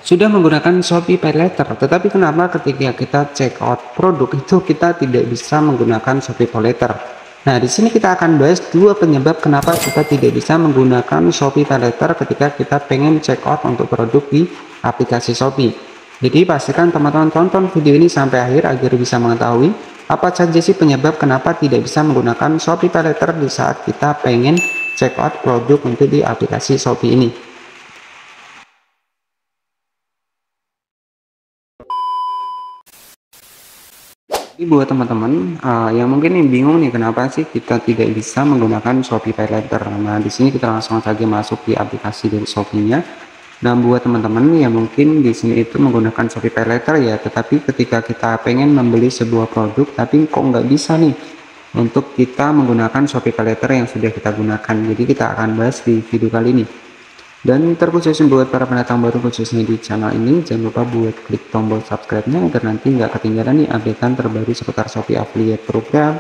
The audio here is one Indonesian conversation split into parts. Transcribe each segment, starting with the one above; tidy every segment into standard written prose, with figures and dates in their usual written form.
sudah menggunakan Shopee Pay Later, tetapi kenapa ketika kita check out produk itu kita tidak bisa menggunakan Shopee Pay Later? Nah, di sini kita akan bahas dua penyebab kenapa kita tidak bisa menggunakan Shopee Pay Later ketika kita pengen check out untuk produk di aplikasi Shopee. Jadi pastikan teman-teman tonton video ini sampai akhir agar bisa mengetahui apa saja sih penyebab kenapa tidak bisa menggunakan Shopee Pay Later di saat kita pengen check out produk untuk di aplikasi Shopee ini. Jadi buat teman-teman yang mungkin nih bingung nih kenapa sih kita tidak bisa menggunakan Shopee Pay Later. Nah, di sini kita langsung saja masuk di aplikasi dari Shopee-nya. Dan buat teman-teman yang mungkin di sini itu menggunakan Shopee Pay Later ya, tetapi ketika kita pengen membeli sebuah produk tapi kok nggak bisa nih untuk kita menggunakan Shopee Pay Later yang sudah kita gunakan. Jadi kita akan bahas di video kali ini. Dan terkhusus buat para pendatang baru khususnya di channel ini, jangan lupa buat klik tombol subscribe-nya agar nanti nggak ketinggalan nih updatean terbaru seputar Shopee Affiliate Program,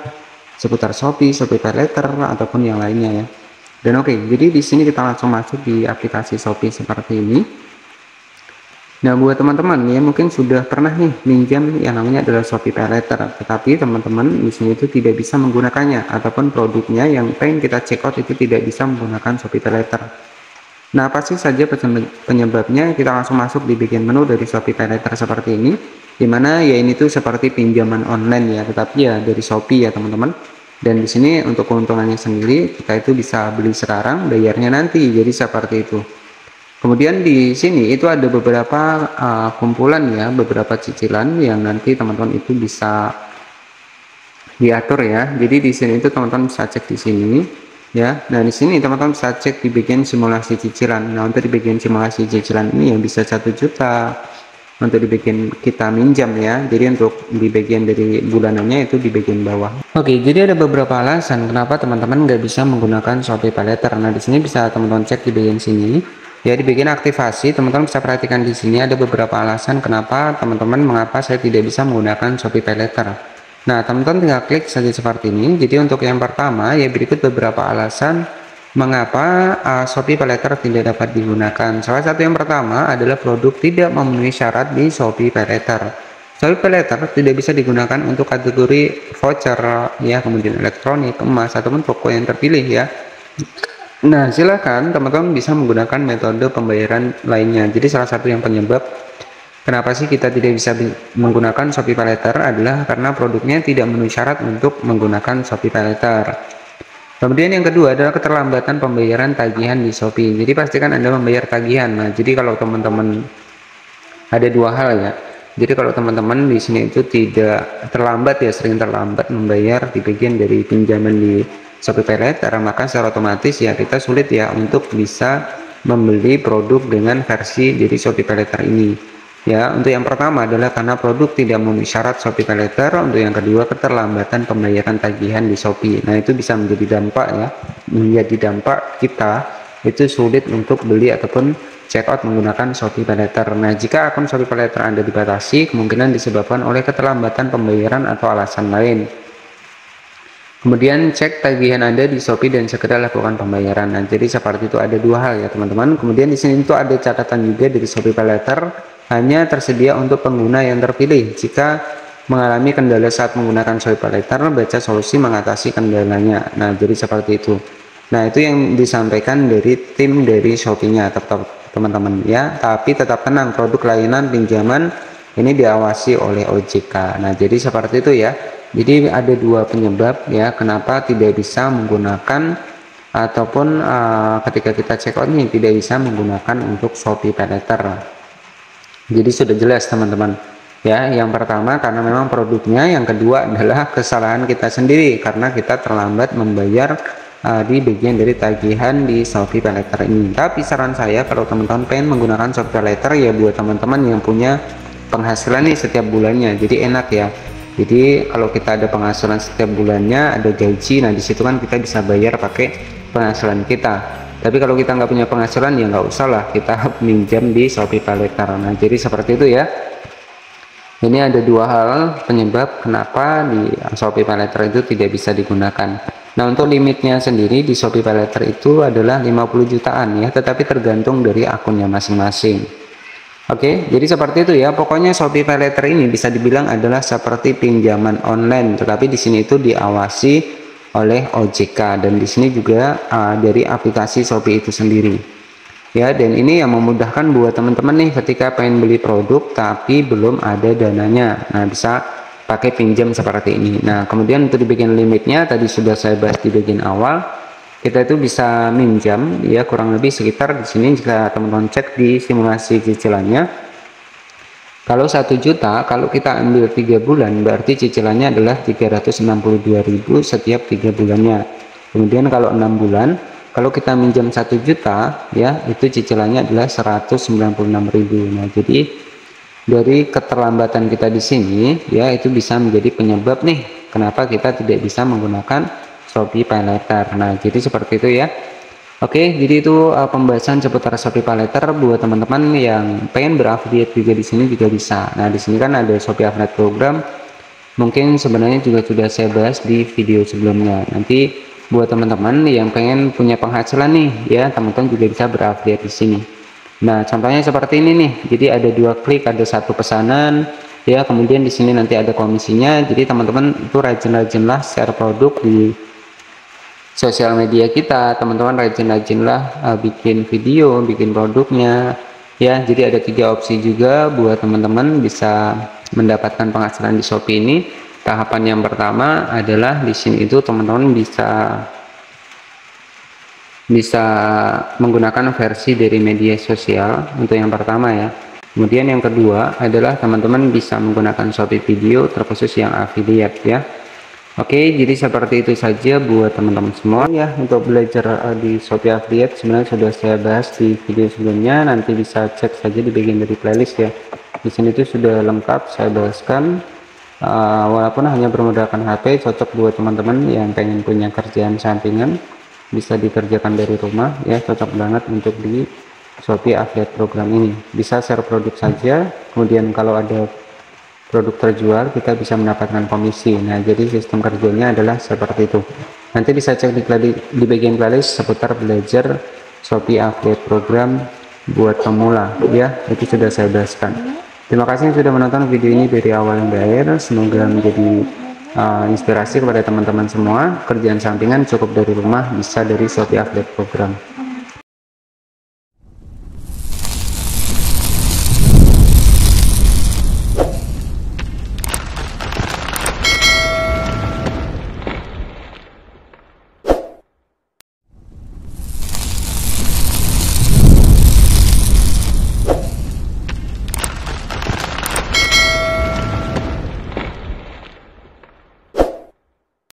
seputar Shopee Pay Later ataupun yang lainnya ya. Dan oke, jadi di sini kita langsung masuk di aplikasi Shopee seperti ini. Nah, buat teman-teman ya mungkin sudah pernah nih minjam yang namanya adalah Shopee Pay Later, tetapi teman-teman di sini itu tidak bisa menggunakannya ataupun produknya yang pengen kita check out itu tidak bisa menggunakan Shopee Pay Later. Nah, apa sih saja penyebabnya? Kita langsung masuk di bagian menu dari Shopee Pay Later seperti ini, dimana ya ini tuh seperti pinjaman online ya, tetapi ya dari Shopee ya teman-teman. Dan di sini untuk keuntungannya sendiri kita itu bisa beli sekarang, bayarnya nanti, jadi seperti itu. Kemudian di sini itu ada beberapa kumpulan ya, beberapa cicilan yang nanti teman-teman itu bisa diatur ya. Jadi di sini itu teman-teman bisa cek di sini. Ya, nah di sini teman-teman bisa cek di bagian simulasi cicilan. Nah, untuk di bagian simulasi cicilan ini yang bisa 1 juta untuk di bagian kita minjam ya. Jadi untuk di bagian dari bulanannya itu di bagian bawah. Oke, jadi ada beberapa alasan kenapa teman-teman nggak bisa menggunakan Shopee Pay Later. Nah, di sini bisa teman-teman cek di bagian sini. Ya, di bagian aktivasi teman-teman bisa perhatikan di sini ada beberapa alasan kenapa teman-teman mengapa saya tidak bisa menggunakan Shopee Pay Later. Nah, teman-teman tinggal klik saja seperti ini. Jadi untuk yang pertama ya berikut beberapa alasan mengapa Shopee Pay Later tidak dapat digunakan. Salah satu yang pertama adalah produk tidak memenuhi syarat di Shopee Pay Later. Shopee Pay Later tidak bisa digunakan untuk kategori voucher ya, kemudian elektronik, emas ataupun toko yang terpilih ya. Nah, silakan teman-teman bisa menggunakan metode pembayaran lainnya. Jadi salah satu yang penyebab kenapa sih kita tidak bisa menggunakan Shopee Pay Later adalah karena produknya tidak memenuhi syarat untuk menggunakan Shopee Pay Later. Kemudian yang kedua adalah keterlambatan pembayaran tagihan di Shopee. Jadi pastikan Anda membayar tagihan. Nah, jadi kalau teman-teman ada dua hal ya. Jadi kalau teman-teman di sini itu tidak terlambat ya, sering terlambat membayar di bagian dari pinjaman di Shopee Pay Later, maka secara otomatis ya kita sulit ya untuk bisa membeli produk dengan versi dari Shopee Pay Later ini. Ya, untuk yang pertama adalah karena produk tidak memenuhi syarat Shopee Pay Later. Untuk yang kedua, keterlambatan pembayaran tagihan di Shopee. Nah, itu bisa menjadi dampak ya, menjadi dampak kita itu sulit untuk beli ataupun check out menggunakan Shopee Pay Later. Nah, jika akun Shopee Pay Later Anda dibatasi, kemungkinan disebabkan oleh keterlambatan pembayaran atau alasan lain. Kemudian cek tagihan Anda di Shopee dan segera lakukan pembayaran. Nah, jadi seperti itu, ada dua hal ya teman-teman. Kemudian di sini itu ada catatan juga dari Shopee Pay Later, hanya tersedia untuk pengguna yang terpilih. Jika mengalami kendala saat menggunakan Shopee Pay Later, baca solusi mengatasi kendalanya. Nah, jadi seperti itu. Nah, itu yang disampaikan dari tim dari Shopee-nya teman-teman ya. Tapi tetap tenang, produk layanan pinjaman ini diawasi oleh OJK. Nah, jadi seperti itu ya. Jadi ada dua penyebab ya kenapa tidak bisa menggunakan ataupun ketika kita check out ini tidak bisa menggunakan untuk Shopee Pay Later. Jadi sudah jelas teman-teman ya. Yang pertama karena memang produknya, yang kedua adalah kesalahan kita sendiri karena kita terlambat membayar di bagian dari tagihan di Shopee Pay Later ini. Tapi saran saya kalau teman-teman pengen menggunakan Shopee Pay Later ya buat teman-teman yang punya penghasilan nih setiap bulannya, jadi enak ya. Jadi kalau kita ada penghasilan setiap bulannya, ada gaji, nah disitu kan kita bisa bayar pakai penghasilan kita. Tapi kalau kita nggak punya penghasilan ya nggak usah lah kita minjam di Shopee Pay Later. Nah, jadi seperti itu ya. Ini ada dua hal penyebab kenapa di Shopee Pay Later itu tidak bisa digunakan. Nah, untuk limitnya sendiri di Shopee Pay Later itu adalah 50 jutaan ya, tetapi tergantung dari akunnya masing-masing. Oke, jadi seperti itu ya. Pokoknya Shopee PayLater ini bisa dibilang adalah seperti pinjaman online, tetapi di sini itu diawasi oleh OJK, dan di sini juga dari aplikasi Shopee itu sendiri. Ya, dan ini yang memudahkan buat teman-teman nih ketika pengen beli produk tapi belum ada dananya. Nah, bisa pakai pinjam seperti ini. Nah, kemudian untuk di bagian limitnya tadi sudah saya bahas di bagian awal. Kita itu bisa minjam ya kurang lebih sekitar di sini jika teman-teman cek di simulasi cicilannya. Kalau 1 juta, kalau kita ambil 3 bulan berarti cicilannya adalah 362.000 setiap 3 bulannya. Kemudian kalau 6 bulan, kalau kita minjam 1 juta ya itu cicilannya adalah 196.000. Nah, jadi dari keterlambatan kita di sini ya itu bisa menjadi penyebab nih kenapa kita tidak bisa menggunakan Shopee PayLater. Nah, jadi seperti itu ya. Oke, jadi itu pembahasan seputar Shopee PayLater buat teman-teman yang pengen berafiliat juga di sini juga bisa. Nah, di sini kan ada Shopee Affiliate Program. Mungkin sebenarnya juga sudah saya bahas di video sebelumnya. Nanti buat teman-teman yang pengen punya penghasilan nih, ya teman-teman juga bisa berafiliat di sini. Nah, contohnya seperti ini nih. Jadi ada 2 klik, ada 1 pesanan, ya. Kemudian di sini nanti ada komisinya. Jadi teman-teman itu rajin-rajinlah share produk di sosial media kita, teman-teman rajin-rajinlah bikin video, bikin produknya ya. Jadi ada 3 opsi juga buat teman-teman bisa mendapatkan penghasilan di Shopee ini. Tahapan yang pertama adalah di sini itu teman-teman bisa menggunakan versi dari media sosial untuk yang pertama ya. Kemudian yang kedua adalah teman-teman bisa menggunakan Shopee Video terkhusus yang affiliate ya. Oke, jadi seperti itu saja buat teman-teman semua ya untuk belajar di Shopee Affiliate. Sebenarnya sudah saya bahas di video sebelumnya, nanti bisa cek saja di bagian dari playlist ya. Di sini tuh sudah lengkap saya bahaskan, walaupun hanya bermodalkan HP, cocok buat teman-teman yang pengen punya kerjaan sampingan, bisa dikerjakan dari rumah ya, cocok banget untuk di Shopee Affiliate program ini. Bisa share produk saja, kemudian kalau ada produk terjual kita bisa mendapatkan komisi. Nah, jadi sistem kerjanya adalah seperti itu. Nanti bisa cek di bagian playlist seputar belajar Shopee Affiliate Program buat pemula ya, itu sudah saya bahaskan. Terima kasih sudah menonton video ini dari awal hingga akhir. Semoga menjadi inspirasi kepada teman-teman semua. Kerjaan sampingan cukup dari rumah, bisa dari Shopee Affiliate Program.